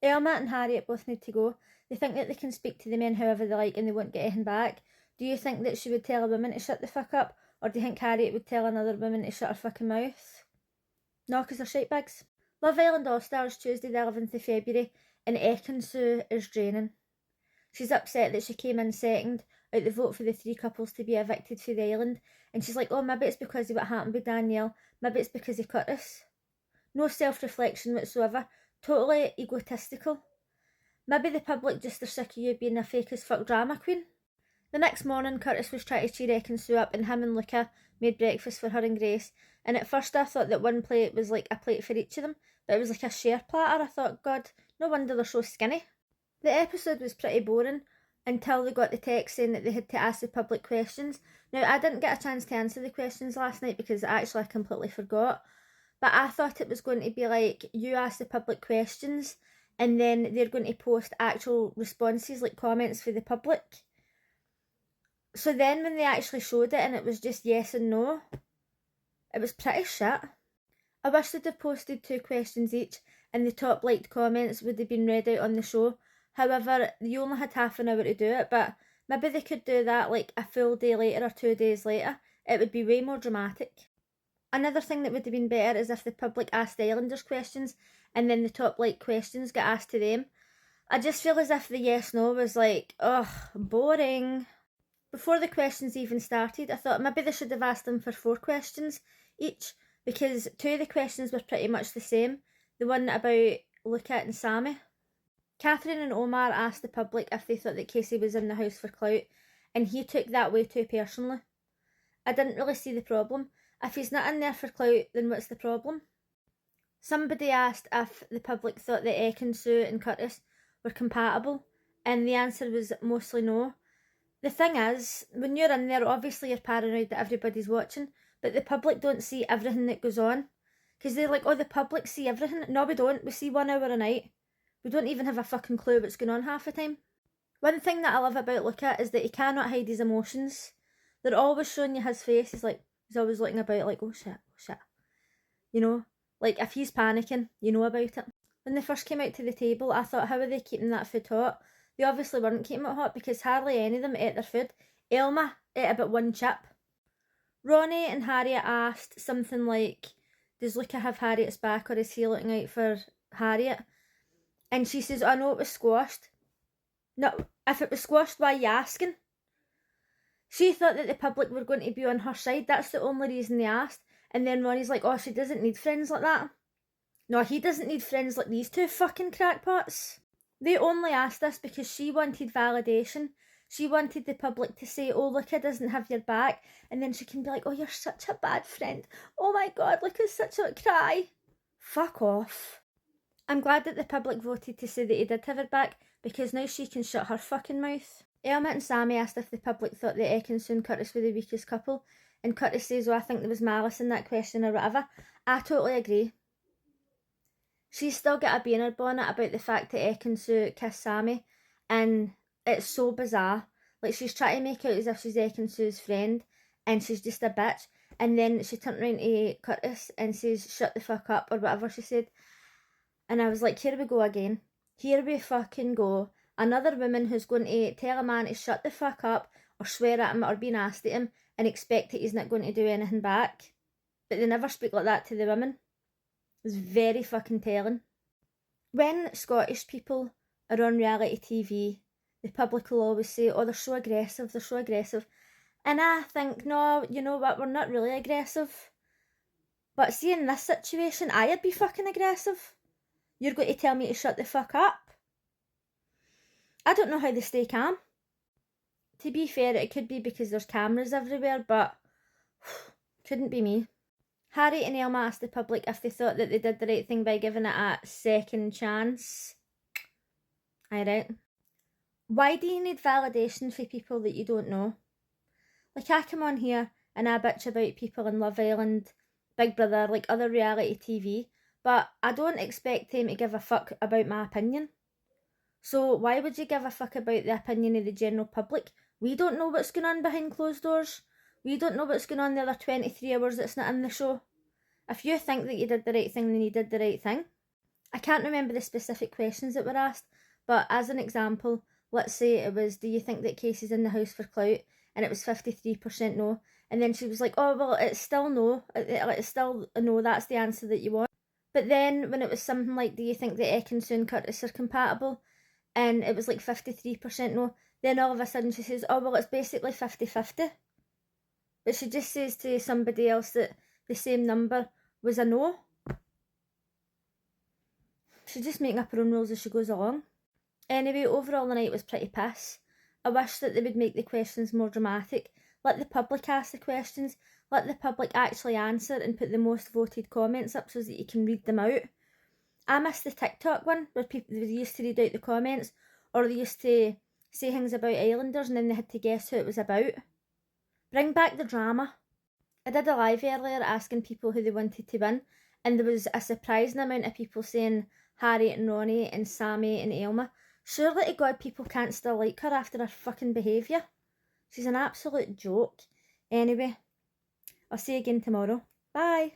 Elma and Harriet both need to go. They think that they can speak to the men however they like and they won't get anything back. Do you think that she would tell a woman to shut the fuck up? Or do you think Harriet would tell another woman to shut her fucking mouth? No, because they're shitebags. Love Island All Stars, Tuesday the 11th of February, and Ekin-su is draining. She's upset that she came in second out the vote for the 3 couples to be evicted from the island, and she's like, oh, maybe it's because of what happened with Danielle, maybe it's because of Curtis. No self-reflection whatsoever, totally egotistical. Maybe the public just are sick of you being a fake as fuck drama queen. The next morning, Curtis was trying to cheer Ekin-su up, and him and Luca made breakfast for her and Grace, and at first I thought that one plate was like a plate for each of them, but it was like a share platter. I thought, God, no wonder they're so skinny. The episode was pretty boring until they got the text saying that they had to ask the public questions. Now, I didn't get a chance to answer the questions last night because actually I completely forgot, but I thought it was going to be like, you ask the public questions and then they're going to post actual responses, like comments for the public. So then when they actually showed it and it was just yes and no, it was pretty shit. I wish they'd have posted 2 questions each and the top liked comments would have been read out on the show. However, you only had half an hour to do it, but maybe they could do that like a full day later or 2 days later. It would be way more dramatic. Another thing that would have been better is if the public asked the Islanders questions and then the top liked questions got asked to them. I just feel as if the yes-no was like, ugh, boring. Before the questions even started, I thought maybe they should have asked them for 4 questions each, because 2 of the questions were pretty much the same. The one about Luca and Sammy. Catherine and Omar asked the public if they thought that Casey was in the house for clout, and he took that way too personally. I didn't really see the problem. If he's not in there for clout, then what's the problem? Somebody asked if the public thought that Ekin-su and Curtis were compatible, and the answer was mostly no. The thing is, when you're in there, obviously you're paranoid that everybody's watching, but the public don't see everything that goes on. Because they're like, oh, the public see everything. No, we don't. We see 1 hour a night. We don't even have a fucking clue what's going on half the time. One thing that I love about Luca is that he cannot hide his emotions. They're always showing you his face. He's always looking about like, oh shit, oh shit. You know, like if he's panicking, you know about it. When they first came out to the table, I thought, how are they keeping that food hot? They obviously weren't keeping it hot because hardly any of them ate their food. Elma ate about 1 chip. Ronnie and Harriet asked something like, does Luca have Harriet's back or is he looking out for Harriet? And she says, I know it was squashed. No, if it was squashed, why are you asking? She thought that the public were going to be on her side. That's the only reason they asked. And then Ronnie's like, oh, she doesn't need friends like that. No, he doesn't need friends like these 2 fucking crackpots. They only asked this because she wanted validation. She wanted the public to say, oh, Luca doesn't have your back. And then she can be like, oh, you're such a bad friend. Oh my God, Luca's such a cry. Fuck off. I'm glad that the public voted to say that he did have her back, because now she can shut her fucking mouth. Elma and Sammy asked if the public thought that Ekin-su and Curtis were the weakest couple, and Curtis says, oh, I think there was malice in that question or whatever. I totally agree. She's still got a bee in her bonnet about the fact that Ekin-su kissed Sammy, and it's so bizarre. Like, she's trying to make out as if she's Ekin-su's friend, and she's just a bitch, and then she turned around to Curtis and says, shut the fuck up, or whatever she said. And I was like, here we go again. Here we fucking go. Another woman who's going to tell a man to shut the fuck up or swear at him or be nasty at him and expect that he's not going to do anything back. But they never speak like that to the women. It's very fucking telling. When Scottish people are on reality TV, the public will always say, oh, they're so aggressive, they're so aggressive. And I think, no, you know what, we're not really aggressive. But see, in this situation, I'd be fucking aggressive. You're going to tell me to shut the fuck up? I don't know how they stay calm. To be fair, it could be because there's cameras everywhere, but couldn't be me. Harry and Elma asked the public if they thought that they did the right thing by giving it a second chance. Aye, right. Why do you need validation for people that you don't know? Like, I come on here and I bitch about people in Love Island, Big Brother, like other reality TV, but I don't expect them to give a fuck about my opinion. So why would you give a fuck about the opinion of the general public? We don't know what's going on behind closed doors. We don't know what's going on the other 23 hours that's not in the show. If you think that you did the right thing, then you did the right thing. I can't remember the specific questions that were asked, but as an example, let's say it was, do you think that Casey's in the house for clout? And it was 53% no. And then she was like, oh, well, it's still no. It's still a no, that's the answer that you want. But then when it was something like, do you think that Ekin-su and Curtis are compatible? And it was like 53% no. Then all of a sudden she says, oh, well, it's basically 50-50. But she just says to somebody else that the same number was a no. She's just making up her own rules as she goes along. Anyway, overall the night was pretty piss. I wish that they would make the questions more dramatic. Let the public ask the questions. Let the public actually answer and put the most voted comments up so that you can read them out. I missed the TikTok one where people they used to read out the comments, or they used to say things about Islanders and then they had to guess who it was about. Bring back the drama. I did a live earlier asking people who they wanted to win, and there was a surprising amount of people saying Harriet and Ronnie and Sammy and Elma. Surely to God people can't still like her after her fucking behaviour. She's an absolute joke. Anyway, I'll see you again tomorrow. Bye.